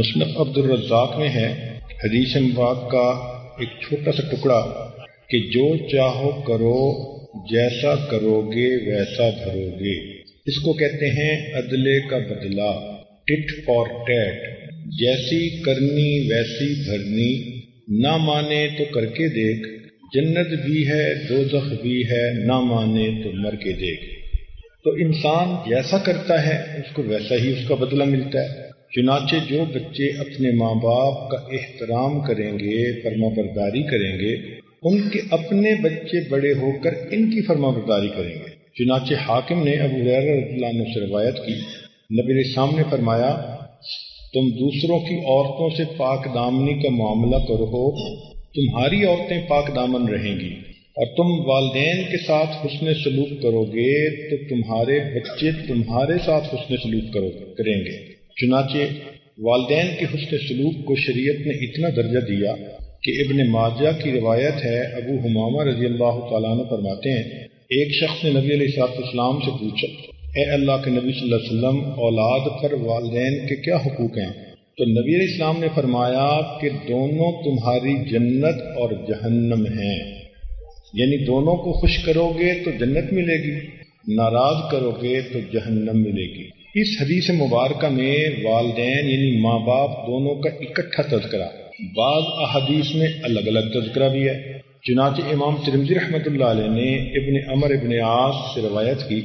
مصنف عبد الرزاق میں ہے حدیث مبارک کا ایک چھوٹا سا ٹکڑا کہ جو چاہو کرو جیسا کرو گے ویسا بھرو گے، اس کو کہتے ہیں عدلے کا بدلہ، ٹٹ فار ٹیٹ، جیسی کرنی ویسی بھرنی، نہ مانے تو کر کے دیکھ، جنت بھی ہے دوزخ بھی ہے، نہ مانے تو مر کے دیکھ۔ تو انسان جیسا کرتا ہے اس کو ویسا ہی اس کا بدلہ ملتا ہے۔ چنانچہ جو بچے اپنے ماں باپ کا احترام کریں گے، فرما برداری کریں گے، ان کے اپنے بچے بڑے ہو کر ان کی فرما برداری کریں گے۔ چنانچہ حاکم نے ابو ہریرہ رضی اللہ عنہ سے روایت کی، نبی علیہ السلام نے فرمایا تم دوسروں کی عورتوں سے پاک دامنی کا معاملہ کرو، تمہاری عورتیں پاک دامن رہیں گی، اور تم والدین کے ساتھ حسن سلوک کرو گے تو تمہارے بچے تمہارے ساتھ حسن سلوک کریں گے۔ چنانچہ والدین کے حسن سلوک کو شریعت نے اتنا درجہ دیا کہ ابن ماجہ کی روایت ہے، ابو حمامہ رضی اللہ تعالیٰ عنہ فرماتے ہیں ایک شخص نے نبی علیہ السلام سے پوچھا، اے اللہ کے نبی صلی اللہ علیہ وسلم، اولاد پر والدین کے کیا حقوق ہیں؟ تو نبی علیہ السلام نے فرمایا کہ دونوں تمہاری جنت اور جہنم ہیں، یعنی دونوں کو خوش کرو گے تو جنت ملے گی، ناراض کرو گے تو جہنم ملے گی۔ اس حدیث مبارکہ میں والدین یعنی ماں باپ دونوں کا اکٹھا تذکرہ، بعض احادیث میں الگ الگ تذکرہ بھی ہے۔ چنانچہ امام ترمذی رحمۃ اللہ علیہ نے ابن عمر ابن عاص سے روایت کی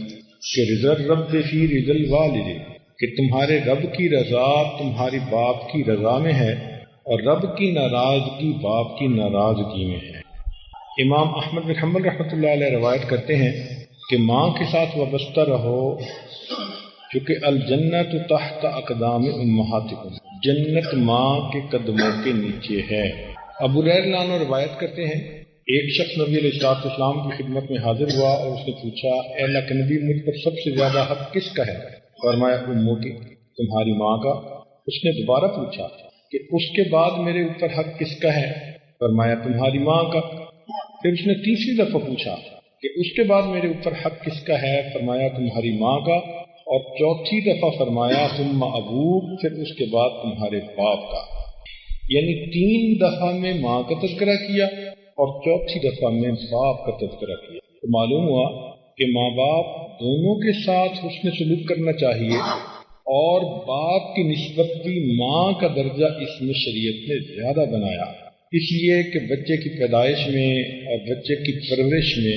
کہ رضا الرب فی رضا الوالد، کہ تمہارے رب کی رضا تمہاری باپ کی رضا میں ہے، اور رب کی ناراضگی باپ کی ناراضگی میں ہے۔ امام احمد بن حنبل رحمۃ اللہ علیہ روایت کرتے ہیں کہ ماں کے ساتھ وابستہ رہو، چونکہ الجنت تحت اقدام امہاتکم، جنت ماں کے قدموں کے نیچے ہے۔ ابو ہریرہ عنہ روایت کرتے ہیں ایک شخص نبی علیہ السلام کی خدمت میں حاضر ہوا اور اس نے پوچھا، اے اللہ کے نبی، مجھ پر سب سے زیادہ حق کس کا ہے؟ فرمایا امو کی، تمہاری ماں کا۔ اس نے دوبارہ پوچھا کہ اس کے بعد میرے اوپر حق کس کا ہے؟ فرمایا تمہاری ماں کا۔ پھر اس نے تیسری دفعہ پوچھا کہ اس کے بعد میرے اوپر حق کس کا ہے؟ فرمایا تمہاری ماں کا۔ اور چوتھی دفعہ فرمایا ثم ابوک، پھر اس کے بعد تمہارے باپ کا۔ یعنی 3 دفعہ میں ماں کا تذکرہ کیا اور چوتھی دفعہ میں باپ کا تذکرہ کیا۔ تو معلوم ہوا کہ ماں باپ دونوں کے ساتھ حسن سلوک کرنا چاہیے، اور باپ کی نسبت بھی ماں کا درجہ اس میں شریعت نے زیادہ بنایا، اس لیے کہ بچے کی پیدائش میں اور بچے کی پرورش میں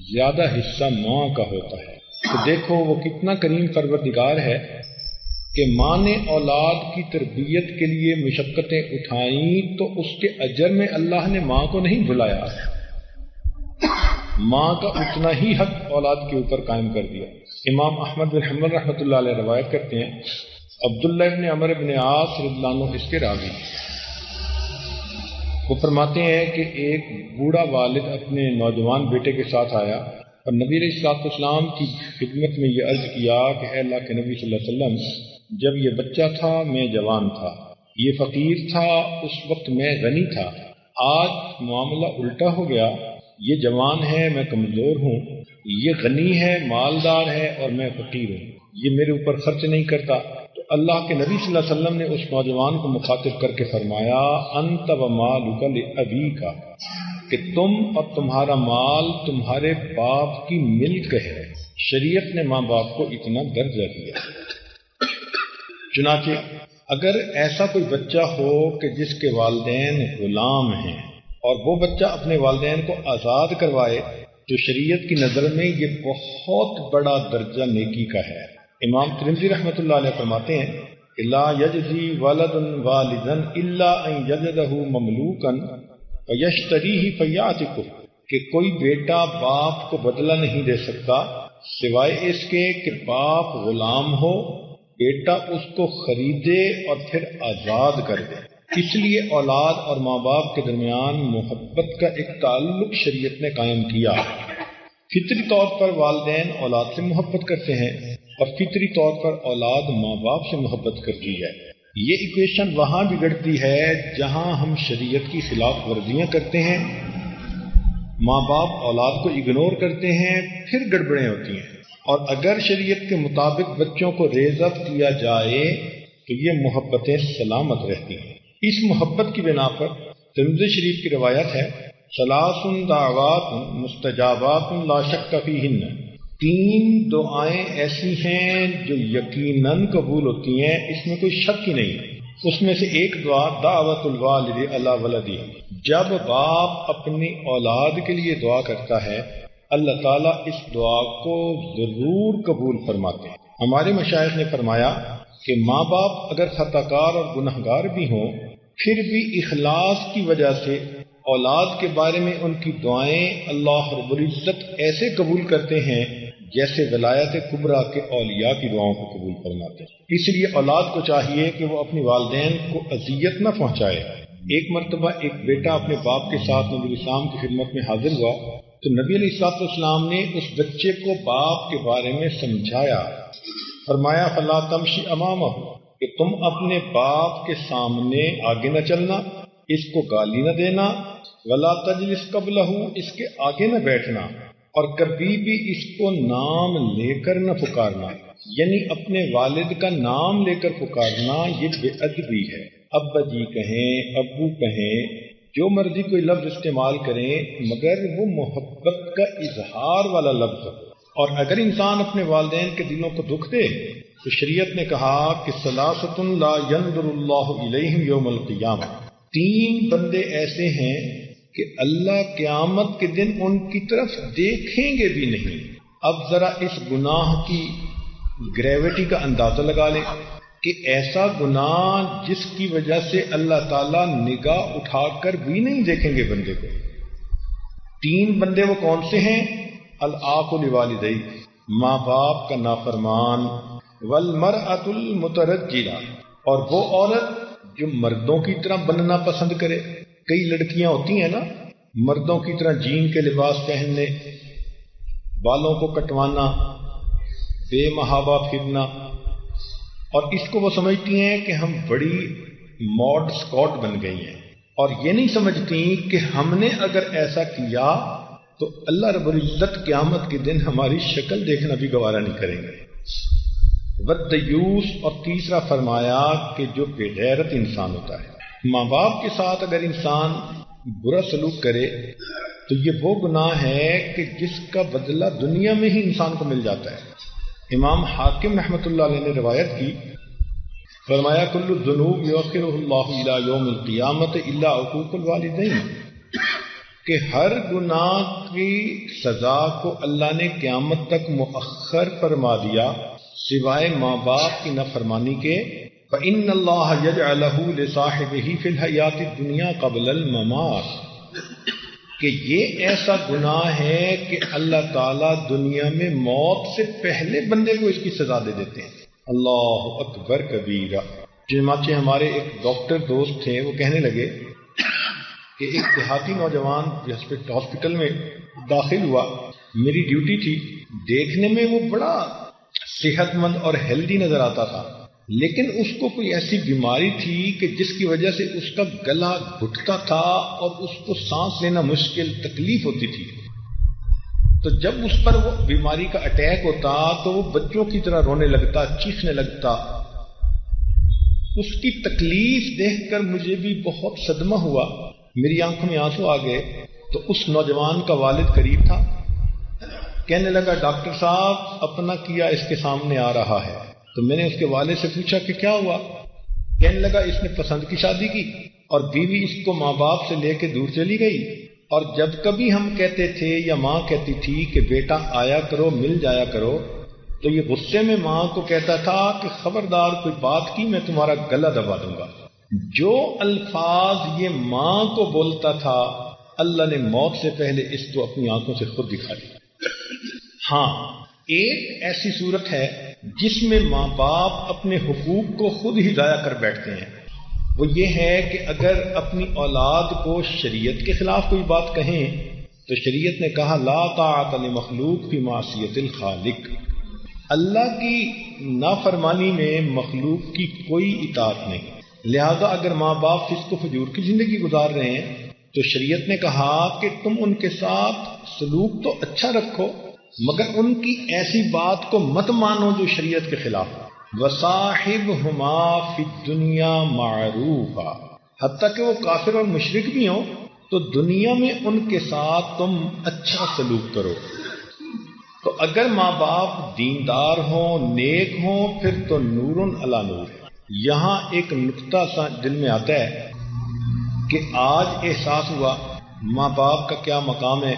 زیادہ حصہ ماں کا ہوتا ہے۔ تو دیکھو وہ کتنا کریم پروردگار ہے کہ ماں نے اولاد کی تربیت کے لیے مشقتیں اٹھائیں تو اس کے اجر میں اللہ نے ماں کو نہیں بھلایا، ماں کا اتنا ہی حق اولاد کے اوپر قائم کر دیا۔ امام احمد بن حنبل رحمۃ اللہ علیہ روایت کرتے ہیں عبداللہ ابن عمر ابن عاص رضی اللہ عنہ اس کے راوی، وہ فرماتے ہیں کہ ایک بوڑھا والد اپنے نوجوان بیٹے کے ساتھ آیا اور نبی علیہ السلام کی خدمت میں یہ عرض کیا کہ اے اللہ کے نبی صلی اللہ علیہ وسلم، جب یہ بچہ تھا میں جوان تھا، یہ فقیر تھا اس وقت میں غنی تھا، آج معاملہ الٹا ہو گیا، یہ جوان ہے میں کمزور ہوں، یہ غنی ہے مالدار ہے اور میں فقیر ہوں، یہ میرے اوپر خرچ نہیں کرتا۔ تو اللہ کے نبی صلی اللہ علیہ وسلم نے اس نوجوان کو مخاطب کر کے فرمایا انت ومالک لابیک، کہ تم اور تمہارا مال تمہارے باپ کی ملک ہے۔ شریعت نے ماں باپ کو اتنا درجہ دیا۔ چنانچہ اگر ایسا کوئی بچہ ہو کہ جس کے والدین غلام ہیں اور وہ بچہ اپنے والدین کو آزاد کروائے تو شریعت کی نظر میں یہ بہت بڑا درجہ نیکی کا ہے۔ امام ترمذی رحمۃ اللہ علیہ فرماتے ہیں کہ لا یجزی ولد والدا الا ان یجدہ مملوکا فیشتریہ فیعتقہ، کہ کوئی بیٹا باپ کو بدلہ نہیں دے سکتا سوائے اس کے کہ باپ غلام ہو، بیٹا اس کو خریدے اور پھر آزاد کر دے۔ اس لیے اولاد اور ماں باپ کے درمیان محبت کا ایک تعلق شریعت نے قائم کیا۔ فطری طور پر والدین اولاد سے محبت کرتے ہیں اور فطری طور پر اولاد ماں باپ سے محبت کرتی ہے۔ یہ ایکویشن وہاں بگڑتی ہے جہاں ہم شریعت کی خلاف ورزیاں کرتے ہیں، ماں باپ اولاد کو اگنور کرتے ہیں، پھر گڑبڑیں ہوتی ہیں۔ اور اگر شریعت کے مطابق بچوں کو ریز اپ کیا جائے تو یہ محبتیں سلامت رہتی ہیں۔ اس محبت کی بنا پر ترمذی شریف کی روایت ہے، ثلاث دعوات مستجابات لا شک فیہن، 3 دعائیں ایسی ہیں جو یقیناً قبول ہوتی ہیں، اس میں کوئی شک ہی نہیں۔ اس میں سے ایک دعا دعوت الوالد علی ولدی، جب باپ اپنی اولاد کے لیے دعا کرتا ہے اللہ تعالیٰ اس دعا کو ضرور قبول فرماتے ہیں۔ ہمارے مشائخ نے فرمایا کہ ماں باپ اگر خطا کار اور گنہگار بھی ہوں، پھر بھی اخلاص کی وجہ سے اولاد کے بارے میں ان کی دعائیں اللہ رب العزت ایسے قبول کرتے ہیں جیسے ولایت کبریٰ کے اولیاء کی دعاؤں کو قبول فرماتے ہیں۔ اس لیے اولاد کو چاہیے کہ وہ اپنی والدین کو اذیت نہ پہنچائے۔ ایک مرتبہ ایک بیٹا اپنے باپ کے ساتھ نبی اسلام کی خدمت میں حاضر ہوا تو نبی علیہ السلام نے اس بچے کو باپ کے بارے میں سمجھایا، فرمایا فلا تمشی امامہ، کہ تم اپنے باپ کے سامنے آگے نہ چلنا، اس کو گالی نہ دینا، ولا تجلس قبلہ، اس کے آگے نہ بیٹھنا، اور کبھی بھی اس کو نام لے کر نہ پکارنا، یعنی اپنے والد کا نام لے کر پکارنا یہ بے ادبی ہے۔ ابا جی کہیں، ابو کہیں، جو مرضی کوئی لفظ استعمال کریں، مگر وہ محبت کا اظہار والا لفظ ہو۔ اور اگر انسان اپنے والدین کے دلوں کو دکھ دے تو شریعت نے کہا کہ ثلاثۃ لا ينظر اللہ الیہم یوم القیامہ، 3 بندے ایسے ہیں کہ اللہ قیامت کے دن ان کی طرف دیکھیں گے بھی نہیں۔ اب ذرا اس گناہ کی گریوٹی کا اندازہ لگا لیں کہ ایسا گناہ جس کی وجہ سے اللہ تعالیٰ نگاہ اٹھا کر بھی نہیں دیکھیں گے بندے کو۔ 3 بندے وہ کون سے ہیں؟ العاق لوالدیہ، ماں باپ کا نافرمان، والمرأۃ المترجلہ، اور وہ عورت جو مردوں کی طرح بننا پسند کرے۔ کئی لڑکیاں ہوتی ہیں نا، مردوں کی طرح جین کے لباس پہننے، بالوں کو کٹوانا، بے محابہ پھرنا، اور اس کو وہ سمجھتی ہیں کہ ہم بڑی ماڈ اسکاٹ بن گئی ہیں، اور یہ نہیں سمجھتی کہ ہم نے اگر ایسا کیا تو اللہ رب العزت قیامت کے دن ہماری شکل دیکھنا بھی گوارا نہیں کریں گے۔ والدیوس، اور تیسرا فرمایا کہ جو بے غیرت انسان ہوتا ہے۔ ماں باپ کے ساتھ اگر انسان برا سلوک کرے تو یہ وہ گناہ ہے کہ جس کا بدلہ دنیا میں ہی انسان کو مل جاتا ہے۔ امام حاکم رحمۃ اللہ علیہ نے روایت کی، فرمایا کل الذنوب یؤخرہ اللہ الی یوم القیامۃ الا عقوق الوالدین، کہ ہر گناہ کی سزا کو اللہ نے قیامت تک مؤخر فرما دیا سوائے ماں باپ کی نافرمانی کے۔ فإن اللہ یجعلہ لصاحبہ فی الحیاۃ الدنیا قبل الممات، کہ یہ ایسا گناہ ہے کہ اللہ تعالیٰ دنیا میں موت سے پہلے بندے کو اس کی سزا دے دیتے ہیں۔ اللہ اکبر کبیرہ۔ چنانچہ ہمارے ایک ڈاکٹر دوست تھے، وہ کہنے لگے کہ ایک دیہاتی نوجوان ہاسپٹل میں داخل ہوا، میری ڈیوٹی تھی، دیکھنے میں وہ بڑا صحت مند اور ہیلدی نظر آتا تھا، لیکن اس کو کوئی ایسی بیماری تھی کہ جس کی وجہ سے اس کا گلا گھٹتا تھا اور اس کو سانس لینا مشکل، تکلیف ہوتی تھی۔ تو جب اس پر وہ بیماری کا اٹیک ہوتا تو وہ بچوں کی طرح رونے لگتا، چیخنے لگتا۔ اس کی تکلیف دیکھ کر مجھے بھی بہت صدمہ ہوا، میری آنکھوں میں آنسو آ گئے۔ تو اس نوجوان کا والد قریب تھا، کہنے لگا ڈاکٹر صاحب اپنا کیا اس کے سامنے آ رہا ہے۔ تو میں نے اس کے والد سے پوچھا کہ کیا ہوا؟ کہنے لگا اس نے پسند کی شادی کی اور بیوی اس کو ماں باپ سے لے کے دور چلی گئی، اور جب کبھی ہم کہتے تھے یا ماں کہتی تھی کہ بیٹا آیا کرو، مل جایا کرو، تو یہ غصے میں ماں کو کہتا تھا کہ خبردار کوئی بات کی میں تمہارا گلا دبا دوں گا۔ جو الفاظ یہ ماں کو بولتا تھا اللہ نے موت سے پہلے اس کو اپنی آنکھوں سے خود دکھا دیا۔ ہاں، ایک ایسی صورت ہے جس میں ماں باپ اپنے حقوق کو خود ہی ضائع کر بیٹھتے ہیں، وہ یہ ہے کہ اگر اپنی اولاد کو شریعت کے خلاف کوئی بات کہیں تو شریعت نے کہا لا طاعت لمخلوق فی معصیت الخالق، اللہ کی نافرمانی میں مخلوق کی کوئی اطاعت نہیں۔ لہذا اگر ماں باپ فسق و فجور کی زندگی گزار رہے ہیں تو شریعت نے کہا کہ تم ان کے ساتھ سلوک تو اچھا رکھو، مگر ان کی ایسی بات کو مت مانو جو شریعت کے خلاف ہو۔ وصاحبہما فی الدنیا معروفا، حتیٰ کہ وہ کافر اور مشرک بھی ہوں تو دنیا میں ان کے ساتھ تم اچھا سلوک کرو۔ تو اگر ماں باپ دیندار ہوں، نیک ہوں، پھر تو نور علی نور ہے۔ یہاں ایک نقطہ سا دل میں آتا ہے کہ آج احساس ہوا ماں باپ کا کیا مقام ہے۔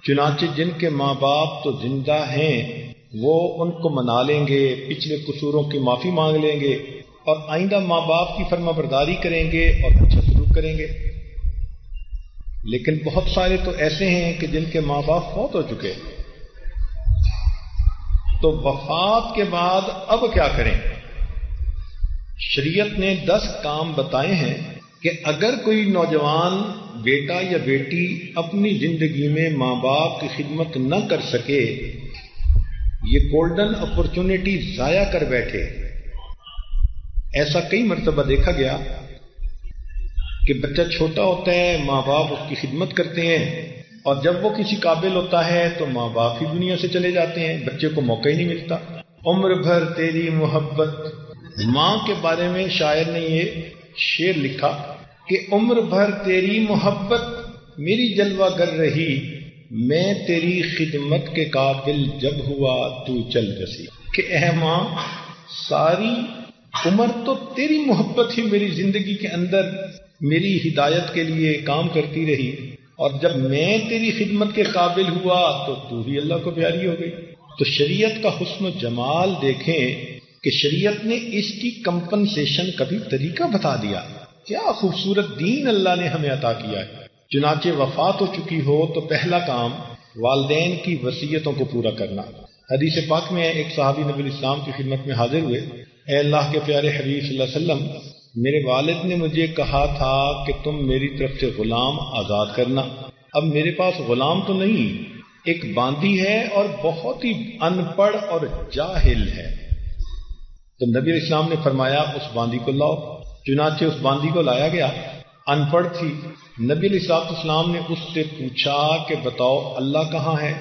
چنانچہ جن کے ماں باپ تو زندہ ہیں وہ ان کو منا لیں گے، پچھلے قصوروں کی معافی مانگ لیں گے اور آئندہ ماں باپ کی فرما برداری کریں گے اور اچھا سلوک کریں گے۔ لیکن بہت سارے تو ایسے ہیں کہ جن کے ماں باپ فوت ہو چکے، تو وفات کے بعد اب کیا کریں؟ شریعت نے 10 کام بتائے ہیں کہ اگر کوئی نوجوان بیٹا یا بیٹی اپنی زندگی میں ماں باپ کی خدمت نہ کر سکے، یہ گولڈن اپرچونٹی ضائع کر بیٹھے۔ ایسا کئی مرتبہ دیکھا گیا کہ بچہ چھوٹا ہوتا ہے، ماں باپ اس کی خدمت کرتے ہیں، اور جب وہ کسی قابل ہوتا ہے تو ماں باپ ہی دنیا سے چلے جاتے ہیں، بچے کو موقع ہی نہیں ملتا۔ عمر بھر تیری محبت، ماں کے بارے میں شاعر نے یہ شعر لکھا کہ عمر بھر تیری محبت میری جلوہ گر رہی، میں تیری خدمت کے قابل جب ہوا تو چل بسی۔ کہ اے ماں، ساری عمر تو تیری محبت ہی میری زندگی کے اندر میری ہدایت کے لیے کام کرتی رہی، اور جب میں تیری خدمت کے قابل ہوا تو تو ہی اللہ کو پیاری ہو گئی۔ تو شریعت کا حسن و جمال دیکھیں کہ شریعت نے اس کی کمپنسیشن کا بھی طریقہ بتا دیا۔ کیا خوبصورت دین اللہ نے ہمیں عطا کیا ہے۔ چنانچہ وفات ہو چکی ہو تو پہلا کام والدین کی وصیتوں کو پورا کرنا۔ حدیث پاک میں ایک صحابی نبی الاسلام کی خدمت میں حاضر ہوئے، اے اللہ کے پیارے حبیب صلی اللہ علیہ وسلم، میرے والد نے مجھے کہا تھا کہ تم میری طرف سے غلام آزاد کرنا۔ اب میرے پاس غلام تو نہیں، ایک باندی ہے اور بہت ہی ان پڑھ اور جاہل ہے۔ تو نبی علیہ السلام نے فرمایا اس باندی کو لاؤ۔ چنانچہ اس باندی کو لایا گیا، ان پڑھ تھی۔ نبی علیہ السلام نے اس سے پوچھا کہ بتاؤ اللہ کہاں ہے؟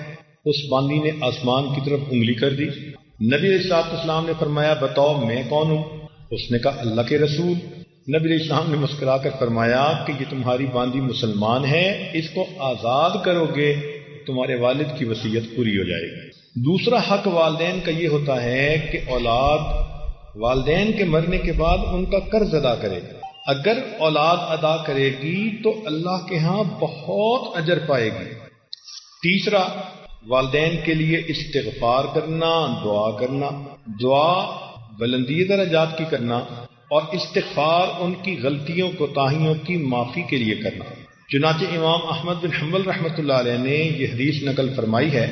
اس باندی نے آسمان کی طرف انگلی کر دی۔ نبی علیہ السلام نے فرمایا بتاؤ میں کون ہوں؟ اس نے کہا اللہ کے رسول۔ نبی علیہ السلام نے مسکرا کر فرمایا کہ یہ تمہاری باندی مسلمان ہے، اس کو آزاد کرو گے تمہارے والد کی وصیت پوری ہو جائے گی۔ دوسرا حق والدین کا یہ ہوتا ہے کہ اولاد والدین کے مرنے کے بعد ان کا قرض ادا کرے۔ اگر اولاد ادا کرے گی تو اللہ کے ہاں بہت اجر پائے گی۔ تیسرا، والدین کے لیے استغفار کرنا، دعا کرنا۔ دعا بلندی درجات کی کرنا اور استغفار ان کی غلطیوں کوتاہیوں کی معافی کے لیے کرنا۔ چنانچہ امام احمد بن حنبل رحمۃ اللہ علیہ نے یہ حدیث نقل فرمائی ہے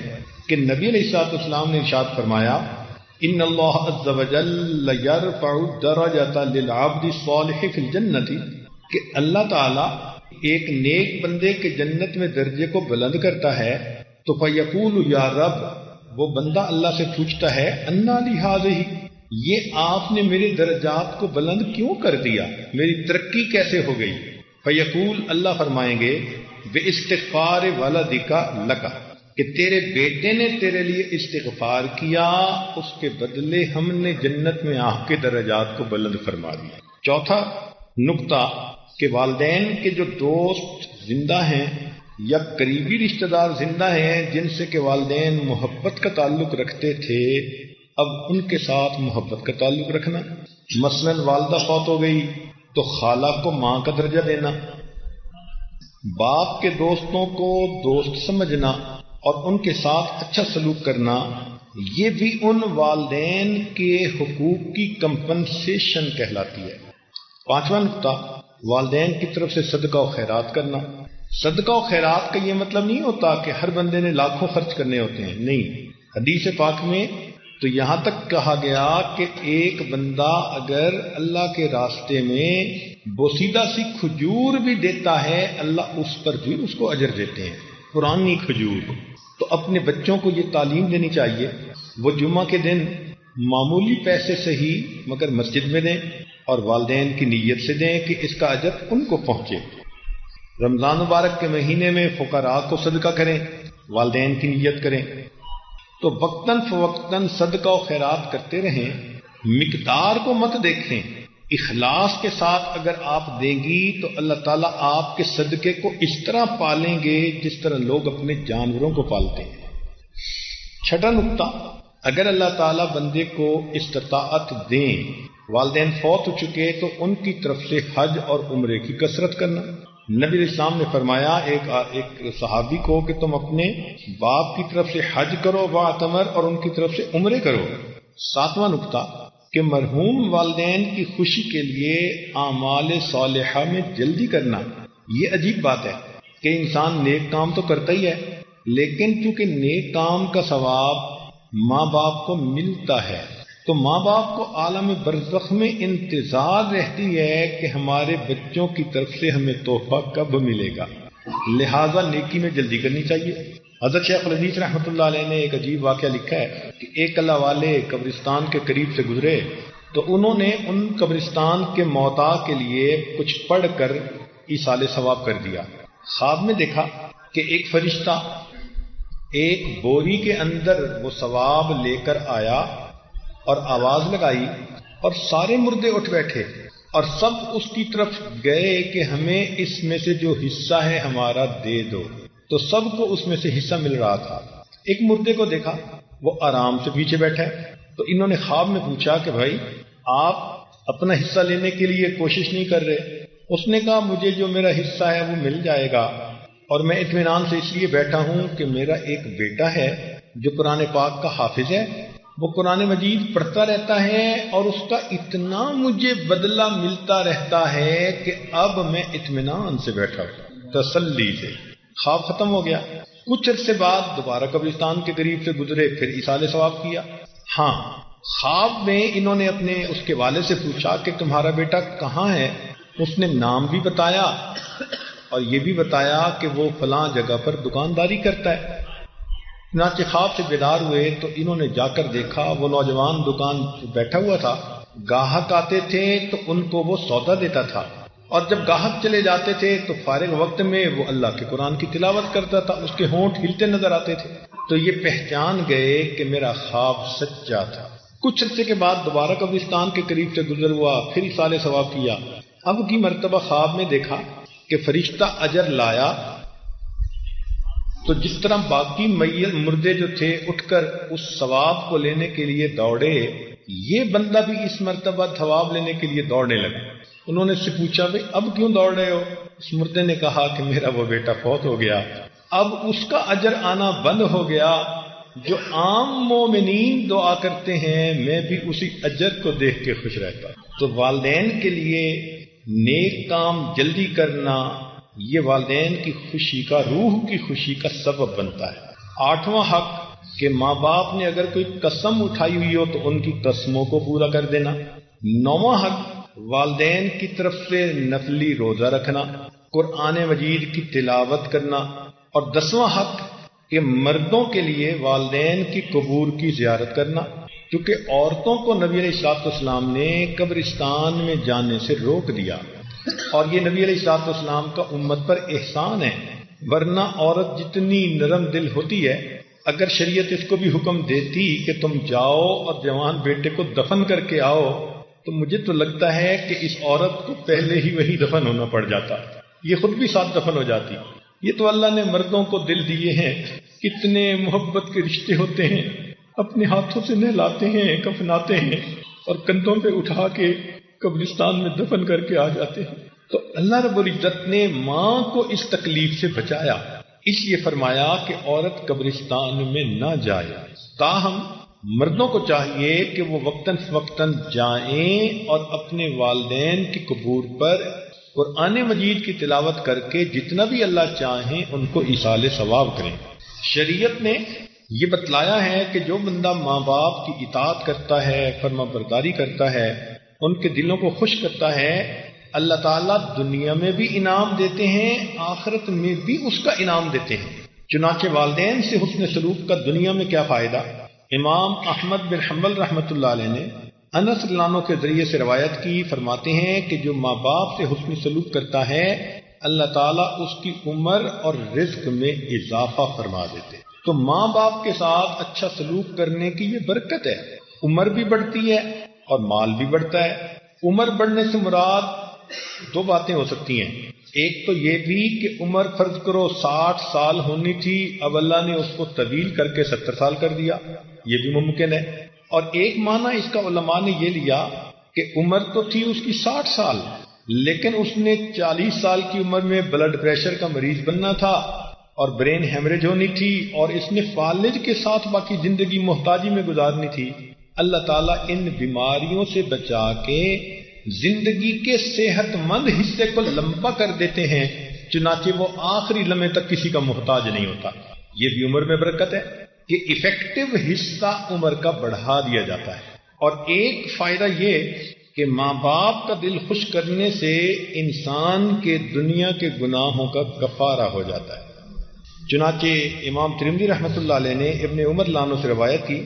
کہ نبی علیہ السلام نے ارشاد فرمایا ان اللہ عز وجل یرفع الدرجۃ للعبد الصالح فی الجنۃ، کہ اللہ تعالی ایک نیک بندے کے جنت میں درجے کو بلند کرتا ہے تو فیقول یا رب، وہ بندہ اللہ سے پوچھتا ہے انا لی ھذہ، یہ آپ نے میرے درجات کو بلند کیوں کر دیا، میری ترقی کیسے ہو گئی؟ فیقول، اللہ فرمائیں گے باستغفار ولدک لک، کہ تیرے بیٹے نے تیرے لیے استغفار کیا، اس کے بدلے ہم نے جنت میں آپ کے درجات کو بلند فرما دیا۔ چوتھا نقطہ کہ والدین کے جو دوست زندہ ہیں یا قریبی رشتہ دار زندہ ہیں جن سے کہ والدین محبت کا تعلق رکھتے تھے، اب ان کے ساتھ محبت کا تعلق رکھنا۔ مثلا والدہ فوت ہو گئی تو خالہ کو ماں کا درجہ دینا، باپ کے دوستوں کو دوست سمجھنا اور ان کے ساتھ اچھا سلوک کرنا، یہ بھی ان والدین کے حقوق کی کمپنسیشن کہلاتی ہے۔ پانچواں نقطہ، والدین کی طرف سے صدقہ و خیرات کرنا۔ صدقہ و خیرات کا یہ مطلب نہیں ہوتا کہ ہر بندے نے لاکھوں خرچ کرنے ہوتے ہیں، نہیں۔ حدیث پاک میں تو یہاں تک کہا گیا کہ ایک بندہ اگر اللہ کے راستے میں بوسیدہ سی کھجور بھی دیتا ہے اللہ اس پر بھی اس کو اجر دیتے ہیں، پرانی کھجور۔ تو اپنے بچوں کو یہ تعلیم دینی چاہیے، وہ جمعہ کے دن معمولی پیسے سے ہی مگر مسجد میں دیں اور والدین کی نیت سے دیں کہ اس کا اجر ان کو پہنچے۔ رمضان مبارک کے مہینے میں فقراء کو صدقہ کریں، والدین کی نیت کریں۔ تو وقتاً فوقتاً صدقہ و خیرات کرتے رہیں، مقدار کو مت دیکھیں، اخلاص کے ساتھ اگر آپ دیں گی تو اللہ تعالیٰ آپ کے صدقے کو اس طرح پالیں گے جس طرح لوگ اپنے جانوروں کو پالتے ہیں۔ چھٹا نقطہ، اگر اللہ تعالیٰ بندے کو استطاعت دیں، والدین فوت ہو چکے تو ان کی طرف سے حج اور عمرے کی کثرت کرنا۔ نبی علیہ السلام نے فرمایا ایک صحابی کو کہ تم اپنے باپ کی طرف سے حج کرو واعتمر، اور ان کی طرف سے عمرے کرو۔ ساتواں نقطہ کہ مرحوم والدین کی خوشی کے لیے اعمال صالحہ میں جلدی کرنا۔ یہ عجیب بات ہے کہ انسان نیک کام تو کرتا ہی ہے، لیکن چونکہ نیک کام کا ثواب ماں باپ کو ملتا ہے تو ماں باپ کو عالم برزخ میں انتظار رہتی ہے کہ ہمارے بچوں کی طرف سے ہمیں تحفہ کب ملے گا، لہذا نیکی میں جلدی کرنی چاہیے۔ حضرت شیخ الحدیث رحمۃ اللہ علیہ نے ایک عجیب واقعہ لکھا ہے کہ ایک اللہ والے قبرستان کے قریب سے گزرے تو انہوں نے ان قبرستان کے موتا کے لیے کچھ پڑھ کر ایصال ثواب کر دیا۔ خواب میں دیکھا کہ ایک فرشتہ ایک بوری کے اندر وہ ثواب لے کر آیا اور آواز لگائی اور سارے مردے اٹھ بیٹھے اور سب اس کی طرف گئے کہ ہمیں اس میں سے جو حصہ ہے ہمارا دے دو، تو سب کو اس میں سے حصہ مل رہا تھا۔ ایک مردے کو دیکھا وہ آرام سے پیچھے بیٹھا ہے، تو انہوں نے خواب میں پوچھا کہ بھائی آپ اپنا حصہ لینے کے لیے کوشش نہیں کر رہے؟ اس نے کہا مجھے جو میرا حصہ ہے وہ مل جائے گا، اور میں اطمینان سے اس لیے بیٹھا ہوں کہ میرا ایک بیٹا ہے جو قرآن پاک کا حافظ ہے، وہ قرآن مجید پڑھتا رہتا ہے اور اس کا اتنا مجھے بدلہ ملتا رہتا ہے کہ اب میں اطمینان سے بیٹھا ہوں، تسلی سے۔ خواب ختم ہو گیا۔ کچھ عرصے بعد دوبارہ قبرستان کے قریب سے گزرے، پھر ایصال ثواب کیا۔ ہاں، خواب میں انہوں نے اپنے اس کے والد سے پوچھا کہ تمہارا بیٹا کہاں ہے؟ اس نے نام بھی بتایا اور یہ بھی بتایا کہ وہ فلاں جگہ پر دکانداری کرتا ہے۔ چنانچہ خواب سے بیدار ہوئے تو انہوں نے جا کر دیکھا وہ نوجوان دکان پہ بیٹھا ہوا تھا، گاہک آتے تھے تو ان کو وہ سودا دیتا تھا، اور جب گاہک چلے جاتے تھے تو فارغ وقت میں وہ اللہ کے قرآن کی تلاوت کرتا تھا، اس کے ہونٹ ہلتے نظر آتے تھے۔ تو یہ پہچان گئے کہ میرا خواب سچا تھا۔ کچھ عرصے کے بعد دوبارہ قبرستان کے قریب سے گزر ہوا، پھر ایصال ثواب کیا۔ اب کی مرتبہ خواب میں دیکھا کہ فرشتہ اجر لایا، تو جس طرح باقی مردے جو تھے اٹھ کر اس ثواب کو لینے کے لیے دوڑے، یہ بندہ بھی اس مرتبہ ثواب لینے کے لیے دوڑنے لگا۔ انہوں نے اس سے پوچھا بھئی اب کیوں دوڑ رہے ہو؟ اس مردے نے کہا کہ میرا وہ بیٹا فوت ہو گیا، اب اس کا اجر آنا بند ہو گیا۔ جو عام مومنین دعا کرتے ہیں میں بھی اسی اجر کو دیکھ کے خوش رہتا۔ تو والدین کے لیے نیک کام جلدی کرنا یہ والدین کی خوشی کا، روح کی خوشی کا سبب بنتا ہے۔ آٹھواں حق کہ ماں باپ نے اگر کوئی قسم اٹھائی ہوئی ہو تو ان کی قسموں کو پورا کر دینا۔ نواں حق والدین کی طرف سے نفلی روزہ رکھنا، قرآن مجید کی تلاوت کرنا۔ اور 10واں حق کہ مردوں کے لیے والدین کی قبور کی زیارت کرنا، کیونکہ عورتوں کو نبی علیہ الصلوۃ والسلام نے قبرستان میں جانے سے روک دیا، اور یہ نبی علیہ الصلوۃ والسلام کا امت پر احسان ہے، ورنہ عورت جتنی نرم دل ہوتی ہے، اگر شریعت اس کو بھی حکم دیتی کہ تم جاؤ اور جوان بیٹے کو دفن کر کے آؤ، تو مجھے تو لگتا ہے کہ اس عورت کو پہلے ہی وہی دفن ہونا پڑ جاتا، یہ خود بھی ساتھ دفن ہو جاتی۔ یہ تو اللہ نے مردوں کو دل دیے ہیں، کتنے محبت کے رشتے ہوتے ہیں، اپنے ہاتھوں سے نہلاتے ہیں، کفناتے ہیں اور کندھوں پہ اٹھا کے قبرستان میں دفن کر کے آ جاتے ہیں۔ تو اللہ رب العزت نے ماں کو اس تکلیف سے بچایا، اس لیے فرمایا کہ عورت قبرستان میں نہ جائے۔ تاہم مردوں کو چاہیے کہ وہ وقتاً فوقتاً جائیں اور اپنے والدین کی قبور پر قرآن مجید کی تلاوت کر کے جتنا بھی اللہ چاہیں ان کو ایصال ثواب کریں۔ شریعت نے یہ بتلایا ہے کہ جو بندہ ماں باپ کی اطاعت کرتا ہے، فرما برداری کرتا ہے، ان کے دلوں کو خوش کرتا ہے، اللہ تعالیٰ دنیا میں بھی انعام دیتے ہیں، آخرت میں بھی اس کا انعام دیتے ہیں۔ چنانچہ والدین سے حسن سلوک کا دنیا میں کیا فائدہ؟ امام احمد بن حنبل رحمۃ اللہ علیہ نے انس رضی اللہ عنہ کے ذریعے سے روایت کی، فرماتے ہیں کہ جو ماں باپ سے حسن سلوک کرتا ہے اللہ تعالیٰ اس کی عمر اور رزق میں اضافہ فرما دیتے۔ تو ماں باپ کے ساتھ اچھا سلوک کرنے کی یہ برکت ہے، عمر بھی بڑھتی ہے اور مال بھی بڑھتا ہے۔ عمر بڑھنے سے مراد دو باتیں ہو سکتی ہیں، ایک تو یہ بھی کہ عمر فرض کرو 60 سال ہونی تھی، اب اللہ نے اس کو طویل کر کے 70 سال کر دیا، یہ بھی ممکن ہے۔ اور ایک معنی اس کا علماء نے یہ لیا کہ عمر تو تھی اس کی 60 سال، لیکن اس نے 40 سال کی عمر میں بلڈ پریشر کا مریض بننا تھا اور برین ہیمریج ہونی تھی، اور اس نے فالج کے ساتھ باقی زندگی محتاجی میں گزارنی تھی۔ اللہ تعالیٰ ان بیماریوں سے بچا کے زندگی کے صحت مند حصے کو لمبا کر دیتے ہیں، چنانچہ وہ آخری لمحے تک کسی کا محتاج نہیں ہوتا۔ یہ بھی عمر میں برکت ہے کہ ایفیکٹو حصہ عمر کا بڑھا دیا جاتا ہے۔ اور ایک فائدہ یہ کہ ماں باپ کا دل خوش کرنے سے انسان کے دنیا کے گناہوں کا کفارہ ہو جاتا ہے۔ چنانچہ امام ترمذی رحمۃ اللہ علیہ نے ابن عمر لانو سے روایت کی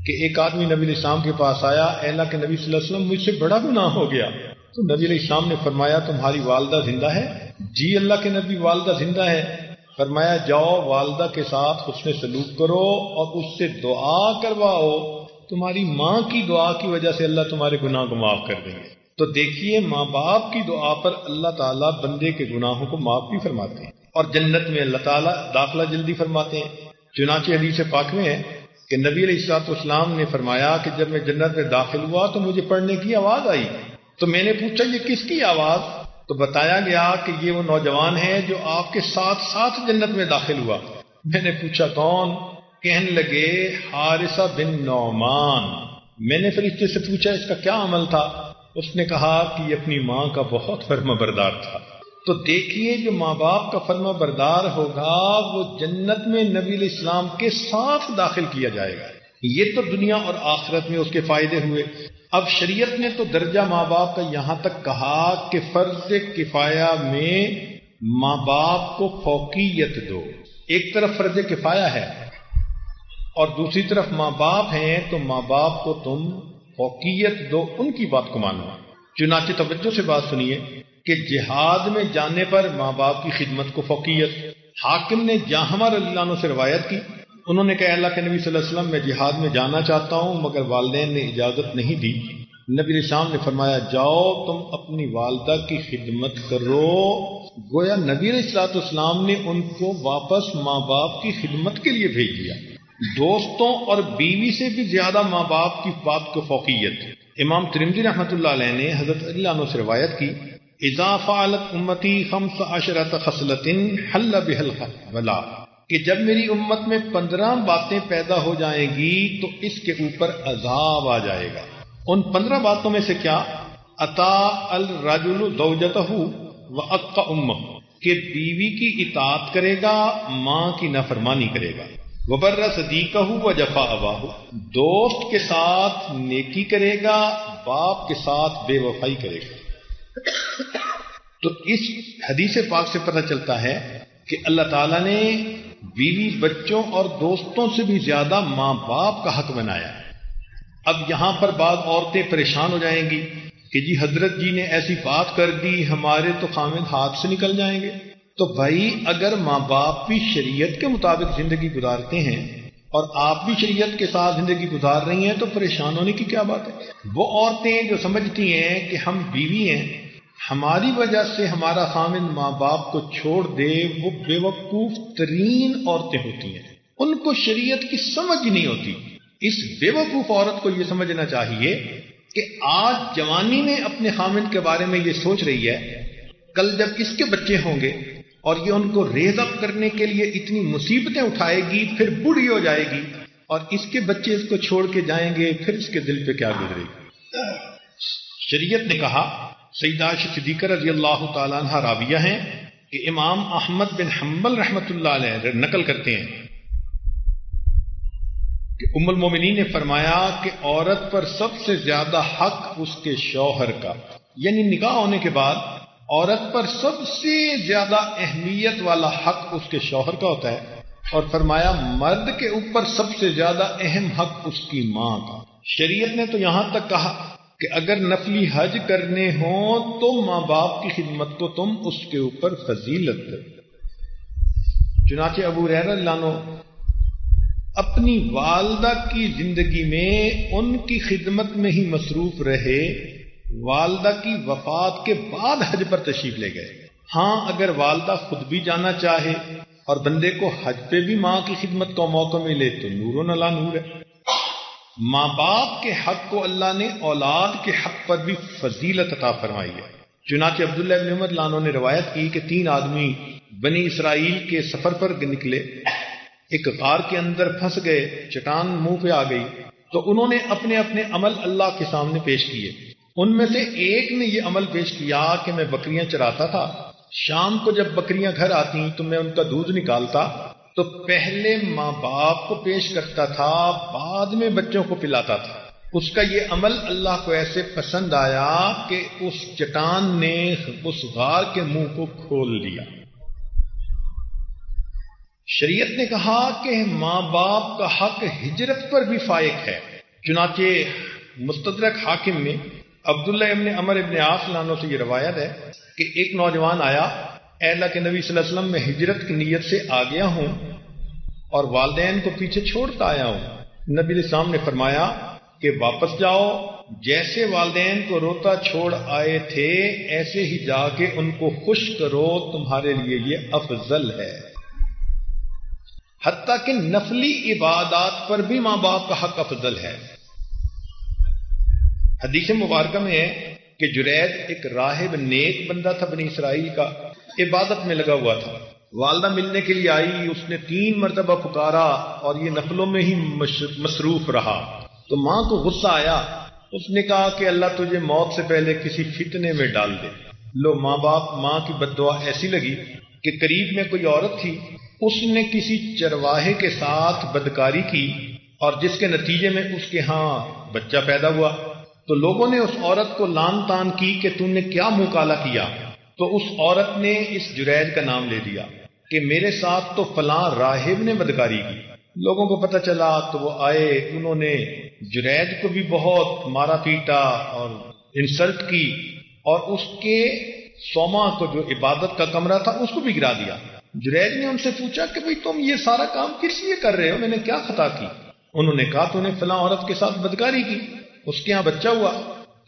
کہ ایک آدمی نبی علیہ السلام کے پاس آیا، اے اللہ کے نبی صلی اللہ علیہ وسلم مجھ سے بڑا گناہ ہو گیا۔ تو نبی علیہ السلام نے فرمایا تمہاری والدہ زندہ ہے؟ جی اللہ کے نبی والدہ زندہ ہے۔ فرمایا جاؤ والدہ کے ساتھ حسن سلوک کرو اور اس سے دعا کرواؤ، تمہاری ماں کی دعا کی وجہ سے اللہ تمہارے گناہ کو معاف کر دیں گے۔ تو دیکھیے ماں باپ کی دعا پر اللہ تعالیٰ بندے کے گناہوں کو معاف بھی فرماتے ہیں اور جنت میں اللہ تعالیٰ داخلہ جلدی فرماتے ہیں۔ چنانچہ حدیث پاک میں ہے کہ نبی علیہ الصلوۃ والسلام نے فرمایا کہ جب میں جنت میں داخل ہوا تو مجھے پڑھنے کی آواز آئی، تو میں نے پوچھا یہ کس کی آواز؟ تو بتایا گیا کہ یہ وہ نوجوان ہے جو آپ کے ساتھ ساتھ جنت میں داخل ہوا۔ میں نے پوچھا کون؟ کہنے لگے حارثہ بن نعمان۔ میں نے فرشتے سے پوچھا اس کا کیا عمل تھا؟ اس نے کہا کہ یہ اپنی ماں کا بہت فرما بردار تھا۔ تو دیکھیے جو ماں باپ کا فرما بردار ہوگا وہ جنت میں نبی علیہ السلام کے ساتھ داخل کیا جائے گا۔ یہ تو دنیا اور آخرت میں اس کے فائدے ہوئے۔ اب شریعت نے تو درجہ ماں باپ کا یہاں تک کہا کہ فرض کفایہ میں ماں باپ کو فوقیت دو۔ ایک طرف فرض کفایہ ہے اور دوسری طرف ماں باپ ہیں، تو ماں باپ کو تم فوقیت دو، ان کی بات کو مانو۔ چنانچہ توجہ سے بات سنیے کہ جہاد میں جانے پر ماں باپ کی خدمت کو فوقیت۔ حاکم نے جاہمہ رضی اللہ عنہ سے روایت کی، انہوں نے کہا اللہ کے نبی صلی اللہ علیہ وسلم میں جہاد میں جانا چاہتا ہوں مگر والدین نے اجازت نہیں دی۔ نبی علیہ السلام نے فرمایا جاؤ تم اپنی والدہ کی خدمت کرو۔ گویا نبی علیہ السلام نے ان کو واپس ماں باپ کی خدمت کے لیے بھیج دیا۔ دوستوں اور بیوی سے بھی زیادہ ماں باپ کی بات کو فوقیت۔ امام ترمذی رحمۃ اللہ علیہ نے حضرت علی عنہ سے روایت کی اذا فعلت امتی 15 خصلۃ حل بها البلاء، کہ جب میری امت میں 15 باتیں پیدا ہو جائیں گی تو اس کے اوپر عذاب آ جائے گا۔ ان 15 باتوں میں سے کیا؟ اطاع الرجل زوجته وعق امه، کہ بیوی کی اطاعت کرے گا ماں کی نافرمانی کرے گا، وبر صدیقہ وجفا اباہ، دوست کے ساتھ نیکی کرے گا باپ کے ساتھ بے وفائی کرے گا۔ تو اس حدیث پاک سے پتہ چلتا ہے کہ اللہ تعالیٰ نے بیوی بچوں اور دوستوں سے بھی زیادہ ماں باپ کا حق بنایا ہے۔ اب یہاں پر بعض عورتیں پریشان ہو جائیں گی کہ جی حضرت جی نے ایسی بات کر دی ہمارے تو خامد ہاتھ سے نکل جائیں گے۔ تو بھائی اگر ماں باپ بھی شریعت کے مطابق زندگی گزارتے ہیں اور آپ بھی شریعت کے ساتھ زندگی گزار رہی ہیں تو پریشان ہونے کی کیا بات ہے؟ وہ عورتیں جو سمجھتی ہیں کہ ہم بیوی ہیں، ہماری وجہ سے ہمارا خامد ماں باپ کو چھوڑ دے، وہ بے وقوف ترین عورتیں ہوتی ہیں، ان کو شریعت کی سمجھ نہیں ہوتی۔ اس بے وقوف عورت کو یہ سمجھنا چاہیے کہ آج جوانی میں اپنے خامد کے بارے میں یہ سوچ رہی ہے، کل جب اس کے بچے ہوں گے اور یہ ان کو ریز اپ کرنے کے لیے اتنی مصیبتیں اٹھائے گی، پھر بوڑھی ہو جائے گی اور اس کے بچے اس کو چھوڑ کے جائیں گے، پھر اس کے دل پہ کیا گزرے گی۔ شریعت نے کہا، سیدہ عائشہ صدیقہ رضی اللہ تعالیٰ عنہ راویہ ہیں کہ امام احمد بن حنبل رحمۃ اللہ علیہ نقل کرتے ہیں کہ ام المومنین نے فرمایا کہ عورت پر سب سے زیادہ حق اس کے شوہر کا، یعنی نکاح ہونے کے بعد عورت پر سب سے زیادہ اہمیت والا حق اس کے شوہر کا ہوتا ہے، اور فرمایا مرد کے اوپر سب سے زیادہ اہم حق اس کی ماں کا۔ شریعت نے تو یہاں تک کہا کہ اگر نفلی حج کرنے ہوں تو ماں باپ کی خدمت کو تم اس کے اوپر فضیلت دو۔ چنانچہ ابو ہریرہ رضی اللہ عنہ اپنی والدہ کی زندگی میں ان کی خدمت میں ہی مصروف رہے، والدہ کی وفات کے بعد حج پر تشریف لے گئے۔ ہاں اگر والدہ خود بھی جانا چاہے اور بندے کو حج پہ بھی ماں کی خدمت کا موقع ملے تو نور علی نور ہے۔ ماں باپ کے حق کو اللہ نے اولاد کے حق پر بھی فضیلت عطا فرمائی ہے۔ چنانچہ عبداللہ بن عمر رضی اللہ عنہ نے روایت کی کہ 3 آدمی بنی اسرائیل کے سفر پر نکلے، ایک غار کے اندر پھنس گئے، چٹان منہ پہ آ گئی، تو انہوں نے اپنے اپنے عمل اللہ کے سامنے پیش کیے۔ ان میں سے ایک نے یہ عمل پیش کیا کہ میں بکریاں چراتا تھا، شام کو جب بکریاں گھر آتی تو میں ان کا دودھ نکالتا تو پہلے ماں باپ کو پیش کرتا تھا، بعد میں بچوں کو پلاتا تھا۔ اس کا یہ عمل اللہ کو ایسے پسند آیا کہ اس چٹان نے اس غار کے منہ کو کھول دیا۔ شریعت نے کہا کہ ماں باپ کا حق ہجرت پر بھی فائق ہے۔ چنانچہ مستدرک حاکم میں عبداللہ ابن عمر ابن عاص رضی اللہ عنہ سے یہ روایت ہے کہ ایک نوجوان آیا، اے اللہ کے نبی صلی اللہ علیہ وسلم، میں ہجرت کی نیت سے آ گیا ہوں اور والدین کو پیچھے چھوڑتا آیا ہوں۔ نبی علیہ السلام نے فرمایا کہ واپس جاؤ، جیسے والدین کو روتا چھوڑ آئے تھے ایسے ہی جا کے ان کو خوش کرو، تمہارے لیے یہ افضل ہے۔ حتیٰ کہ نفلی عبادات پر بھی ماں باپ کا حق افضل ہے۔ حدیث مبارکہ میں ہے کہ جرید ایک راہب نیک بندہ تھا بنی اسرائیل کا، عبادت میں لگا ہوا تھا۔ والدہ ملنے کے لیے آئی، اس نے 3 مرتبہ پکارا اور یہ نفلوں میں ہی مصروف رہا تو ماں کو غصہ آیا۔ اس نے کہا کہ اللہ تجھے موت سے پہلے کسی فتنے میں ڈال دے۔ لو ماں کی بد دعا ایسی لگی کہ قریب میں کوئی عورت تھی، اس نے کسی چرواہے کے ساتھ بدکاری کی اور جس کے نتیجے میں اس کے ہاں بچہ پیدا ہوا۔ تو لوگوں نے اس عورت کو لان تان کی کہ تم نے کیا منہ کالا کیا؟ تو اس عورت نے اس جرید کا نام لے دیا کہ میرے ساتھ تو فلاں راہب نے بدکاری کی۔ لوگوں کو پتہ چلا تو وہ آئے، انہوں نے جرید کو بھی بہت مارا پیٹا اور انسلٹ کی اور اس کے سوما کو جو عبادت کا کمرہ تھا اس کو بھی گرا دیا۔ جرید نے ان سے پوچھا کہ بھئی تم یہ سارا کام کس لیے کر رہے ہو، میں نے کیا خطا کی؟ انہوں نے کہا تو نے فلاں عورت کے ساتھ بدکاری کی، اس کے ہاں بچہ ہوا۔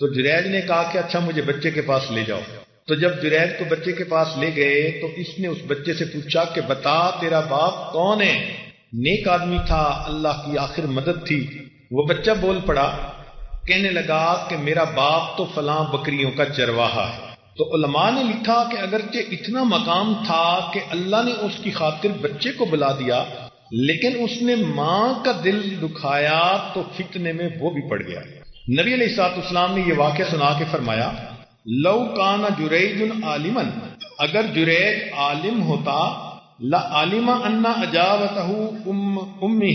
تو جرید نے کہا کہ اچھا مجھے بچے کے پاس لے جاؤ۔ تو جب جرید کو بچے کے پاس لے گئے تو اس نے اس بچے سے پوچھا کہ بتا تیرا باپ کون ہے؟ نیک آدمی تھا، اللہ کی آخر مدد تھی۔ وہ بچہ بول پڑا، کہنے لگا کہ میرا باپ تو فلاں بکریوں کا چرواہا ہے۔ تو علماء نے لکھا کہ اگرچہ اتنا مقام تھا کہ اللہ نے اس کی خاطر بچے کو بلا دیا، لیکن اس نے ماں کا دل دکھایا تو فتنے میں وہ بھی پڑ گیا۔ نبی علیہ الصلوۃ والسلام نے یہ واقعہ سنا کے فرمایا، لو کان جرید عالما، اگر جرید عالم ہوتا، لا علم ان اجابتہ امہ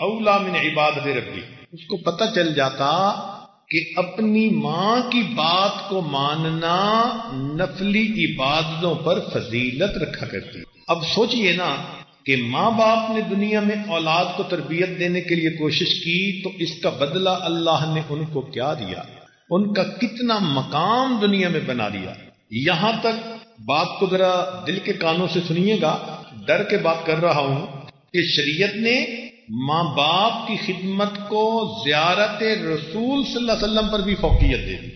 اولا من عبادت ربی، اس کو پتہ چل جاتا کہ اپنی ماں کی بات کو ماننا نفلی عبادتوں پر فضیلت رکھا کرتی۔ اب سوچئے نا کہ ماں باپ نے دنیا میں اولاد کو تربیت دینے کے لیے کوشش کی تو اس کا بدلہ اللہ نے ان کو کیا دیا، ان کا کتنا مقام دنیا میں بنا دیا۔ یہاں تک بات کو ذرا دل کے کانوں سے سنیے گا، ڈر کے بات کر رہا ہوں کہ شریعت نے ماں باپ کی خدمت کو زیارت رسول صلی اللہ علیہ وسلم پر بھی فوقیت دے دی۔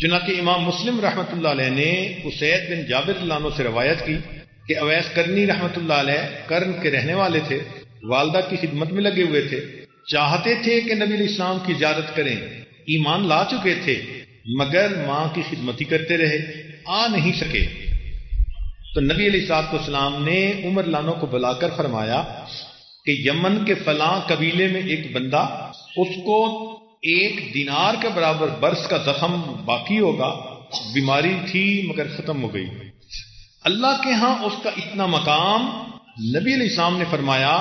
چنانچہ امام مسلم رحمۃ اللہ علیہ نے اسید بن جابر رضی اللہ عنہ سے روایت کی کہ اویس کرنی رحمۃ اللہ علیہ کرن کے رہنے والے تھے، والدہ کی خدمت میں لگے ہوئے تھے، چاہتے تھے کہ نبی علیہ السلام کی زیارت کریں، ایمان لا چکے تھے مگر ماں کی خدمت ہی کرتے رہے، آ نہیں سکے۔ تو نبی علیہ السلام نے عمر رضی اللہ عنہ کو بلا کر فرمایا کہ یمن کے فلاں قبیلے میں ایک بندہ، اس کو 1 دینار کے برابر برس کا زخم باقی ہوگا، بیماری تھی مگر ختم ہو گئی، اللہ کے ہاں اس کا اتنا مقام۔ نبی علیہ السلام نے فرمایا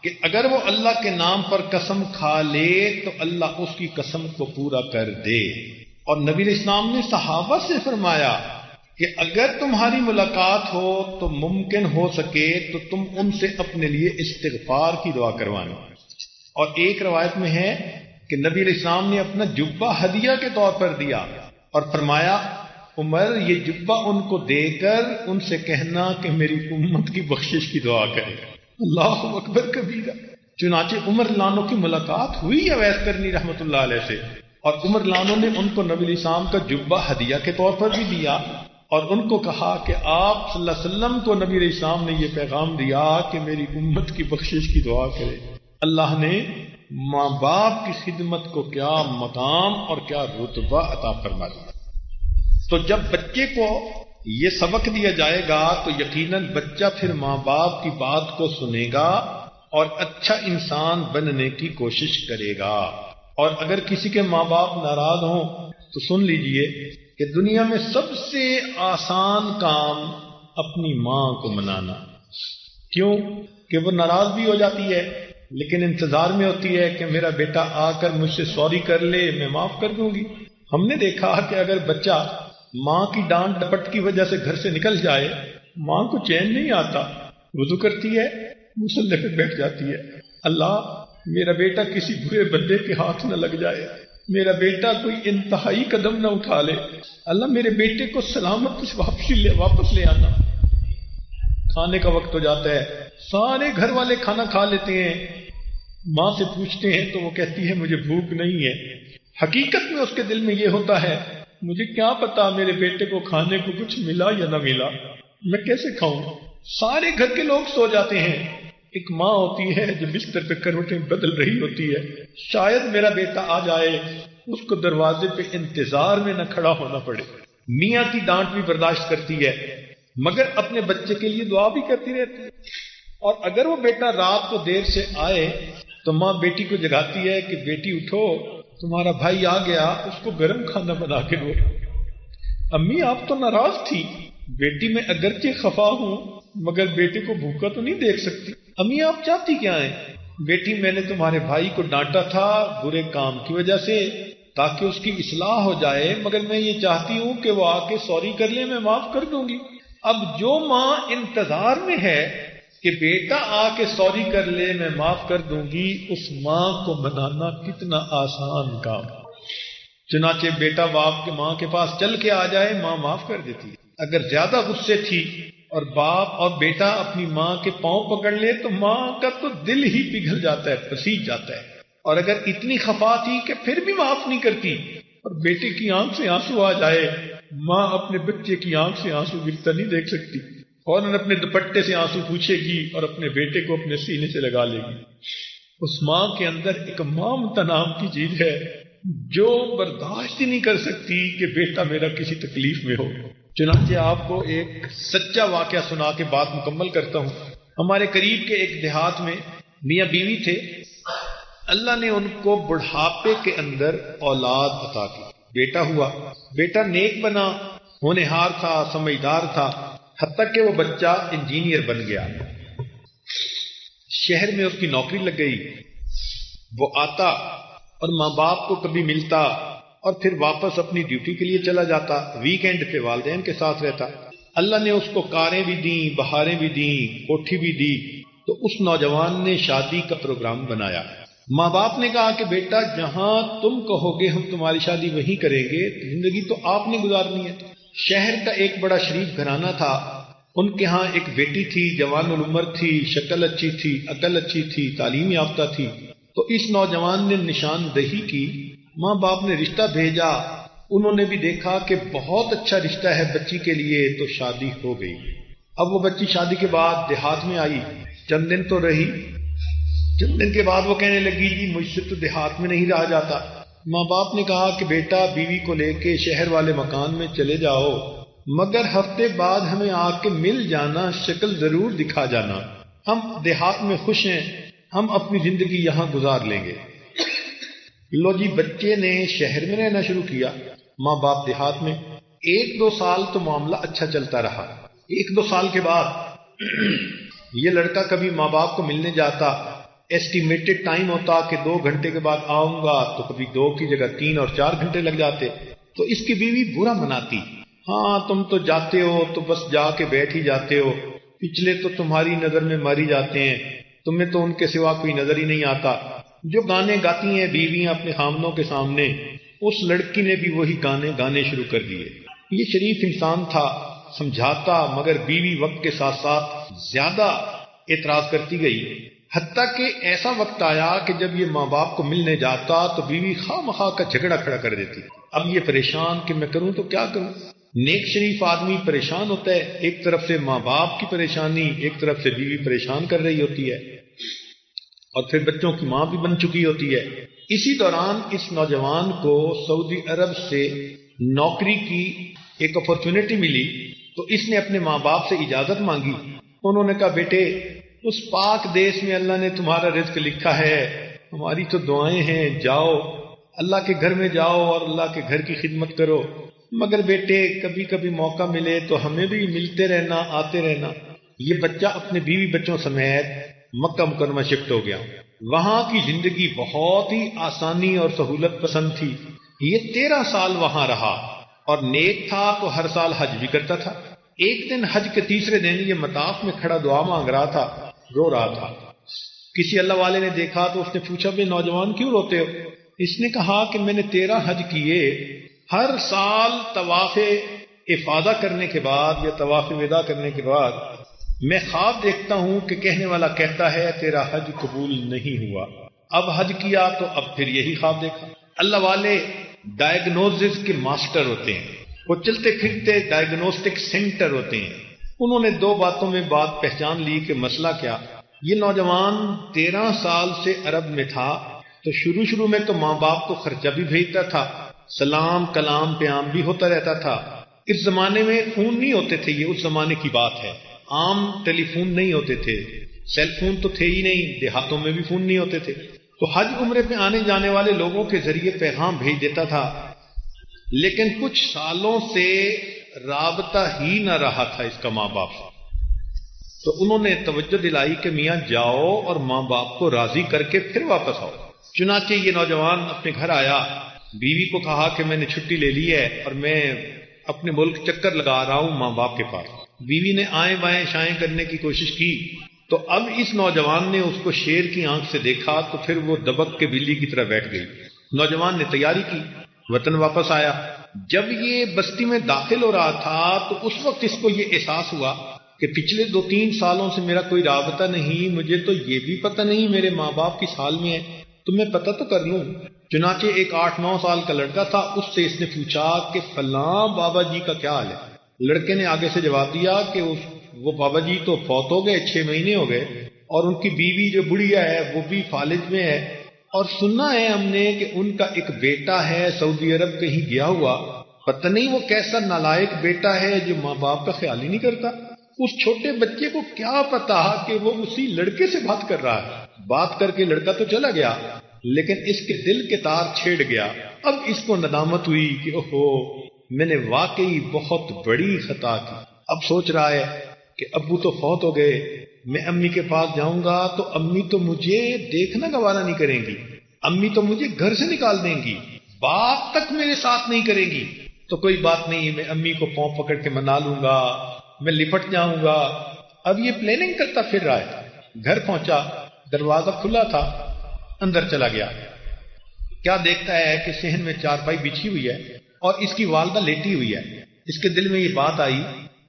کہ اگر وہ اللہ کے نام پر قسم کھا لے تو اللہ اس کی قسم کو پورا کر دے۔ اور نبی علیہ السلام نے صحابہ سے فرمایا کہ اگر تمہاری ملاقات ہو تو ممکن ہو سکے تو تم ان سے اپنے لیے استغفار کی دعا کروانا۔ اور ایک روایت میں ہے کہ نبی علیہ السلام نے اپنا جبہ ہدیہ کے طور پر دیا اور فرمایا عمر یہ جبہ ان کو دے کر ان سے کہنا کہ میری امت کی بخشش کی دعا کرے. اللہ اکبر کبیرہ. چنانچہ عمر لانو کی ملاقات ہوئی اویس کرنی رحمۃ اللہ علیہ سے، اور عمر لانو نے ان کو نبی الاسلام کا جبہ ہدیہ کے طور پر بھی دیا، اور ان کو کہا کہ آپ صلی اللہ علیہ وسلم کو نبی علیہ السلام نے یہ پیغام دیا کہ میری امت کی بخشش کی دعا کرے. اللہ نے ماں باپ کی خدمت کو کیا مقام اور کیا رتبہ عطا فرما دیا. تو جب بچے کو یہ سبق دیا جائے گا تو یقیناً بچہ پھر ماں باپ کی بات کو سنے گا اور اچھا انسان بننے کی کوشش کرے گا. اور اگر کسی کے ماں باپ ناراض ہوں تو سن لیجئے کہ دنیا میں سب سے آسان کام اپنی ماں کو منانا. کیوں کہ وہ ناراض بھی ہو جاتی ہے لیکن انتظار میں ہوتی ہے کہ میرا بیٹا آ کر مجھ سے سوری کر لے، میں معاف کر دوں گی. ہم نے دیکھا کہ اگر بچہ ماں کی ڈانٹ ڈپٹ کی وجہ سے گھر سے نکل جائے، ماں کو چین نہیں آتا، وضو کرتی ہے، مصلی پہ بیٹھ جاتی ہے، اللہ میرا بیٹا کسی برے بندے کے ہاتھ نہ لگ جائے، میرا بیٹا کوئی انتہائی قدم نہ اٹھا لے، اللہ میرے بیٹے کو سلامت واپس لے آنا. کھانے کا وقت ہو جاتا ہے، سارے گھر والے کھانا کھا لیتے ہیں، ماں سے پوچھتے ہیں تو وہ کہتی ہے مجھے بھوک نہیں ہے. حقیقت میں اس کے دل میں یہ ہوتا ہے مجھے کیا پتا میرے بیٹے کو کھانے کو کچھ ملا یا نہ ملا، میں کیسے کھاؤں. سارے گھر کے لوگ سو جاتے ہیں، ایک ماں ہوتی ہے جو بستر پہ کروٹیں بدل رہی ہوتی ہے، شاید میرا بیٹا آ جائے، اس کو دروازے پہ انتظار میں نہ کھڑا ہونا پڑے. میاں کی ڈانٹ بھی برداشت کرتی ہے مگر اپنے بچے کے لیے دعا بھی کرتی رہتی ہے. اور اگر وہ بیٹا رات کو دیر سے آئے تو ماں بیٹی کو جگاتی ہے کہ بیٹی اٹھو، تمہارا بھائی آ گیا، اس کو گرم کھانا بنا کے دو. امی آپ تو ناراض تھی. بیٹی میں اگرچہ خفا ہوں مگر بیٹے کو بھوکا تو نہیں دیکھ سکتی. امی آپ چاہتی کیا ہیں؟ بیٹی میں نے تمہارے بھائی کو ڈانٹا تھا برے کام کی وجہ سے تاکہ اس کی اصلاح ہو جائے، مگر میں یہ چاہتی ہوں کہ وہ آ کے سوری کر لے، میں معاف کر دوں گی. اب جو ماں انتظار میں ہے کہ بیٹا آ کے سوری کر لے میں معاف کر دوں گی، اس ماں کو منانا کتنا آسان کام. چنانچہ بیٹا باپ کے ماں کے پاس چل کے آ جائے، ماں معاف کر دیتی ہے. اگر زیادہ غصے تھی اور باپ اور بیٹا اپنی ماں کے پاؤں پکڑ لے تو ماں کا تو دل ہی پگھل جاتا ہے، پسیج جاتا ہے. اور اگر اتنی خفا تھی کہ پھر بھی معاف نہیں کرتی اور بیٹے کی آنکھ سے آنسو آ جائے، ماں اپنے بچے کی آنکھ سے آنسو گرتا نہیں دیکھ سکتی، فوراً اپنے دوپٹے سے آنسو پوچھے گی اور اپنے بیٹے کو اپنے سینے سے لگا لے گی. اس ماں کے اندر ایک ممتا نام کی چیز ہے جو برداشت ہی نہیں کر سکتی کہ بیٹا میرا کسی تکلیف میں ہو. چنانچہ آپ کو ایک سچا واقعہ سنا کے بات مکمل کرتا ہوں. ہمارے قریب کے ایک دیہات میں میاں بیوی تھے. اللہ نے ان کو بڑھاپے کے اندر اولاد عطا کی، بیٹا ہوا. بیٹا نیک بنا، ہونہار تھا، سمجھدار تھا، حتیٰ کہ وہ بچہ انجینئر بن گیا. شہر میں اس کی نوکری لگ گئی. وہ آتا اور ماں باپ کو کبھی ملتا اور پھر واپس اپنی ڈیوٹی کے لیے چلا جاتا. ویکینڈ پہ والدین کے ساتھ رہتا. اللہ نے اس کو کاریں بھی دیں، بہاریں بھی دیں، کوٹھی بھی دی. تو اس نوجوان نے شادی کا پروگرام بنایا. ماں باپ نے کہا کہ بیٹا جہاں تم کہو گے ہم تمہاری شادی وہیں کریں گے، زندگی تو آپ نے گزارنی ہے. شہر کا ایک بڑا شریف گھرانہ تھا. ان کے ہاں ایک بیٹی تھی، جوان العمر تھی، شکل اچھی تھی، عقل اچھی تھی، تعلیم یافتہ تھی. تو اس نوجوان نے نشاندہی کی. ماں باپ نے رشتہ بھیجا. انہوں نے بھی دیکھا کہ بہت اچھا رشتہ ہے بچی کے لیے، تو شادی ہو گئی. اب وہ بچی شادی کے بعد دیہات میں آئی. چند دن تو رہی. چند دن کے بعد وہ کہنے لگی جی مجھ سے تو دیہات میں نہیں رہا جاتا. ماں باپ نے کہا کہ بیٹا بیوی کو لے کے شہر والے مکان میں چلے جاؤ، مگر ہفتے بعد ہمیں آ کے مل جانا، شکل ضرور دکھا جانا. ہم دیہات میں خوش ہیں، ہم اپنی زندگی یہاں گزار لیں گے. لو جی، بچے نے شہر میں رہنا شروع کیا، ماں باپ دیہات میں. 1-2 سال تو معاملہ اچھا چلتا رہا. 1-2 سال کے بعد یہ لڑکا کبھی ماں باپ کو ملنے جاتا. ایسٹیمیٹڈ ٹائم ہوتا کہ 2 گھنٹے کے بعد آؤں گا، تو کبھی 2 کی جگہ 3 اور 4 گھنٹے لگ جاتے. تو اس کی بیوی برا مناتی، ہاں تم تو جاتے ہو تو بس جا کے بیٹھ ہی جاتے ہو، پچھلے تو تمہاری نظر میں ماری جاتے ہیں، تمہیں تو ان کے سوا کوئی نظر ہی نہیں آتا. جو گانے گاتی ہیں بیویاں اپنے خامنوں کے سامنے، اس لڑکی نے بھی وہی گانے گانے شروع کر دیے. یہ شریف انسان تھا، سمجھاتا، مگر بیوی وقت کے ساتھ ساتھ زیادہ اعتراض کرتی گئی، حتیٰ کہ ایسا وقت آیا کہ جب یہ ماں باپ کو ملنے جاتا تو بیوی خواہ مخواہ کا جھگڑا کھڑا کر دیتی۔ اب یہ پریشان کہ میں کروں تو کیا کروں۔ نیک شریف آدمی پریشان ہوتا ہے، ایک طرف سے ماں باپ کی پریشانی، ایک طرف سے بیوی پریشان کر رہی ہوتی ہے، اور پھر بچوں کی ماں بھی بن چکی ہوتی ہے۔ اسی دوران اس نوجوان کو سعودی عرب سے نوکری کی ایک اپرچونٹی ملی، تو اس نے اپنے ماں باپ سے اجازت مانگی۔ انہوں نے کہا بیٹے اس پاک دیش میں اللہ نے تمہارا رزق لکھا ہے، ہماری تو دعائیں ہیں، جاؤ اللہ کے گھر میں جاؤ اور اللہ کے گھر کی خدمت کرو، مگر بیٹے کبھی کبھی موقع ملے تو ہمیں بھی ملتے رہنا، آتے رہنا۔ یہ بچہ اپنے بیوی بچوں سمیت مکہ مکرمہ شفٹ ہو گیا۔ وہاں کی زندگی بہت ہی آسانی اور سہولت پسند تھی۔ یہ 13 سال وہاں رہا اور نیک تھا تو ہر سال حج بھی کرتا تھا۔ ایک دن حج کے تیسرے دن یہ مطاف میں کھڑا دعا مانگ رہا تھا، رو رہا تھا۔ کسی اللہ والے نے دیکھا تو اس نے پوچھا بے نوجوان کیوں روتے ہو؟ اس نے کہا کہ میں نے 13 حج کیے، ہر سال طواف افاضہ کرنے کے بعد یا طواف وداع کرنے کے بعد میں خواب دیکھتا ہوں کہ کہنے والا کہتا ہے تیرا حج قبول نہیں ہوا۔ اب حج کیا تو اب پھر یہی خواب دیکھا۔ اللہ والے ڈائگنوزز کے ماسٹر ہوتے ہیں، وہ چلتے پھرتے ڈائگنوسٹک سینٹر ہوتے ہیں۔ انہوں نے 2 باتوں میں بات پہچان لی کہ مسئلہ کیا۔ یہ نوجوان 13 سال سے عرب میں تھا، تو شروع میں تو ماں باپ کو خرچہ بھی بھیجتا تھا، سلام کلام پیام بھی ہوتا رہتا تھا۔ اس زمانے میں فون نہیں ہوتے تھے، یہ اس زمانے کی بات ہے، عام ٹیلی فون نہیں ہوتے تھے، سیل فون تو تھے ہی نہیں، دیہاتوں میں بھی فون نہیں ہوتے تھے، تو حج عمرے پہ آنے جانے والے لوگوں کے ذریعے پیغام بھیج دیتا تھا۔ لیکن کچھ سالوں سے رابطہ ہی نہ رہا تھا اس کا ماں باپ سے، تو انہوں نے توجہ دلائی کہ میاں جاؤ اور ماں باپ کو راضی کر کے پھر واپس آؤ۔ چنانچہ یہ نوجوان اپنے گھر آیا، بیوی کو کہا کہ میں نے چھٹی لے لی ہے اور میں اپنے ملک چکر لگا رہا ہوں ماں باپ کے پاس۔ بیوی نے آئیں بائیں شائیں کرنے کی کوشش کی، تو اب اس نوجوان نے اس کو شیر کی آنکھ سے دیکھا تو پھر وہ دبک کے بلی کی طرح بیٹھ گئی۔ نوجوان نے تیاری کی، وطن واپس آیا۔ جب یہ بستی میں داخل ہو رہا تھا تو اس وقت اس کو یہ احساس ہوا کہ پچھلے 2-3 سالوں سے میرا کوئی رابطہ نہیں، مجھے تو یہ بھی پتہ نہیں میرے ماں باپ کس حال میں ہے، تو میں پتہ تو کر لوں۔ چنانچہ ایک 8-9 سال کا لڑکا تھا، اس سے اس نے پوچھا کہ فلاں بابا جی کا کیا حال ہے۔ لڑکے نے آگے سے جواب دیا کہ وہ بابا جی تو فوت ہو گئے، 6 مہینے ہو گئے، اور ان کی بیوی جو بڑھیا ہے وہ بھی فالج میں ہے، اور سنا ہے ہم نے کہ ان کا ایک بیٹا ہے سعودی عرب کہیں گیا ہوا، پتہ نہیں وہ کیسا نالائق بیٹا ہے جو ماں باپ کا خیال ہی نہیں کرتا۔ اس چھوٹے بچے کو کیا پتا کہ وہ اسی لڑکے سے بات کر رہا ہے۔ بات کر کے لڑکا تو چلا گیا، لیکن اس کے دل کے تار چھیڑ گیا۔ اب اس کو ندامت ہوئی کہ اوہو میں نے واقعی بہت بڑی خطا کی۔ اب سوچ رہا ہے کہ ابو تو فوت ہو گئے، میں امی کے پاس جاؤں گا تو امی تو مجھے دیکھنا گوارا نہیں کریں گی، امی تو مجھے گھر سے نکال دیں گی، بات تک میرے ساتھ نہیں کریں گی۔ تو کوئی بات نہیں، میں امی کو پاؤں پکڑ کے منا لوں گا، میں لپٹ جاؤں گا۔ اب یہ پلاننگ کرتا پھر رہا ہے۔ گھر پہنچا، دروازہ کھلا تھا، اندر چلا گیا۔ کیا دیکھتا ہے کہ صحن میں چارپائی بچھی ہوئی ہے اور اس کی والدہ لیٹی ہوئی ہے۔ اس کے دل میں یہ بات آئی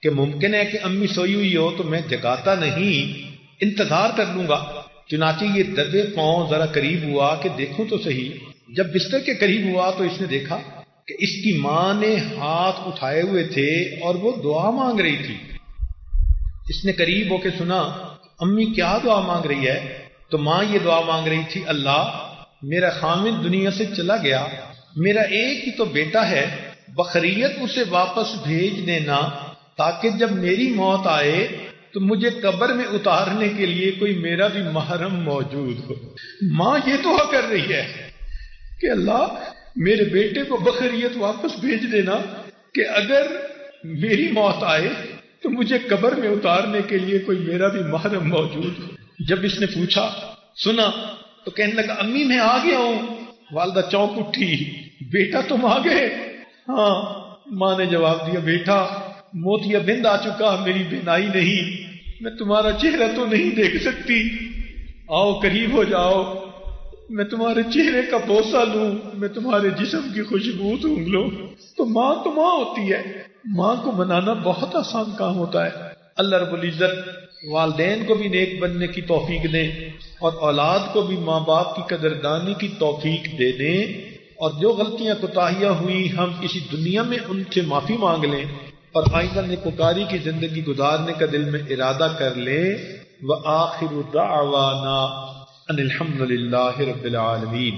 کہ ممکن ہے کہ امی سوئی ہوئی ہو تو میں جگاتا نہیں، انتظار کر لوں گا۔ چنانچہ یہ دبے پاؤں ذرا قریب ہوا کہ دیکھوں تو صحیح۔ جب بستر کے قریب ہوا تو اس نے دیکھا کہ اس کی ماں نے ہاتھ اٹھائے ہوئے تھے اور وہ دعا مانگ رہی تھی۔ اس نے قریب ہو کے سنا امی کیا دعا مانگ رہی ہے؟ تو ماں یہ دعا مانگ رہی تھی، اللہ میرا خامد دنیا سے چلا گیا، میرا ایک ہی تو بیٹا ہے، بخیریت اسے واپس بھیج دینا تاکہ جب میری موت آئے تو مجھے قبر میں اتارنے کے لیے کوئی میرا بھی محرم موجود ہو۔ ماں یہ دعا کر رہی ہے کہ اللہ میرے بیٹے کو بخیریت واپس بھیج دینا کہ اگر میری موت آئے تو مجھے قبر میں اتارنے کے لیے کوئی میرا بھی محرم موجود ہو۔ جب اس نے پوچھا سنا تو کہنے لگا امی میں آ گیا ہوں۔ والدہ چونک اٹھی، بیٹا تم آ گئے؟ ہاں۔ ماں نے جواب دیا، بیٹا موتیا بند آ چکا، میری بینائی نہیں، میں تمہارا چہرہ تو نہیں دیکھ سکتی، آؤ قریب ہو جاؤ، میں تمہارے چہرے کا بوسہ لوں، میں تمہارے جسم کی خوشبو سونگھ لوں، تو ماں ہوتی ہے. ماں کو منانا بہت آسان کام ہوتا ہے. اللہ رب العزت والدین کو بھی نیک بننے کی توفیق دیں اور اولاد کو بھی ماں باپ کی قدردانی کی توفیق دے دیں، اور جو غلطیاں کوتاہیاں ہوئی ہم اسی دنیا میں ان سے معافی مانگ لیں اور آئندہ نیکوکاری کی زندگی گزارنے کا دل میں ارادہ کر لیں. وآخر دعوانا ان الحمد للہ رب العالمین.